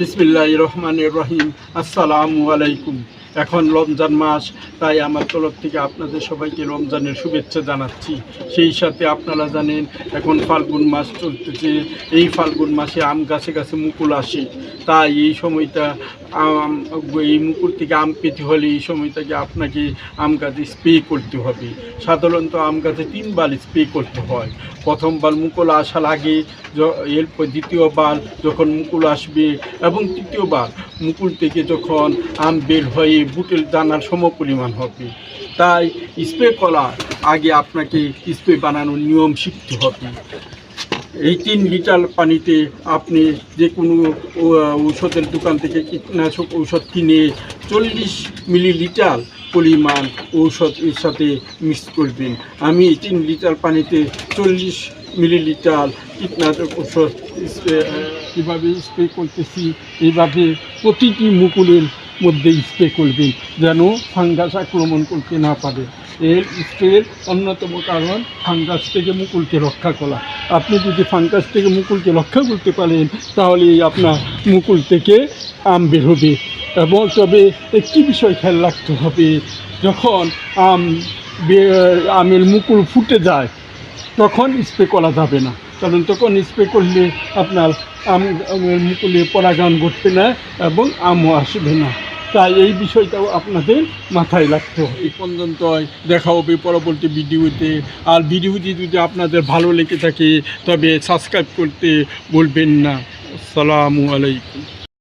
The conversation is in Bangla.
বিসমিল্লাহির রহমানির রহিম। আসসালামু আলাইকুম। এখন রমজান মাস, তাই আমার তরফ থেকে আপনাদের সবাইকে রমজানের শুভেচ্ছা জানাচ্ছি। সেই সাথে আপনারা জানেন এখন ফাল্গুন মাস চলতেছে। এই ফাল্গুন মাসে আম গাছে গাছে মুকুল আসে, তাই এই সময়টা এই মুকুল থেকে আম পেতে হলে এই সময়টাকে আপনাকে আম গাছে স্প্রে করতে হবে। সাধারণত আম গাছে 3 বার স্প্রে করতে হয়। প্রথমবার মুকুল আসার আগে, এরপর দ্বিতীয়বার যখন মুকুল আসবে, এবং তৃতীয়বার মুকুল থেকে যখন আম বের হয়ে বুটের দানার সমপরিমাণ হবে। তাই স্প্রে করার আগে আপনাকে স্প্রে বানানোর নিয়ম শিখতে হবে। এই 3 লিটার পানিতে আপনি যে কোনো ঔষধের দোকান থেকে কীটনাশক ঔষধ কিনে 40 মিলিলিটার পরিমাণ ঔষধ এর সাথে মিক্স করবেন। আমি 3 লিটার পানিতে 40 মিলিলিটার কীটনাশক ঔষধ কীভাবে স্প্রে করতেছি, এইভাবে প্রতিটি মুকুলের মধ্যে স্প্রে করবেন যেন ফাঙ্গাস আক্রমণ করতে না পারে। এর স্প্রের অন্যতম কারণ ফাঙ্গাস থেকে মুকুলকে রক্ষা করা। আপনি যদি ফাঙ্গাস থেকে মুকুলকে রক্ষা করতে পারেন তাহলে আপনার মুকুল থেকে আম বের হবে। এবং তবে একটি বিষয় খেয়াল রাখতে হবে, যখন আমের মুকুল ফুটে যায় তখন স্প্রে করা যাবে না, কারণ তখন স্প্রে করলে আপনার আমের মুকুলে পরাগায়ন ঘটবে না এবং আমও আসবে না। তাই এই বিষয়টাও আপনাদের মাথায় রাখতে হবে। এই পর্যন্ত দেখা হবে পরবর্তী ভিডিওতে। আর ভিডিওটি যদি আপনাদের ভালো লেগে থাকে তবে সাবস্ক্রাইব করতে বলবেন না। আসসালামু আলাইকুম।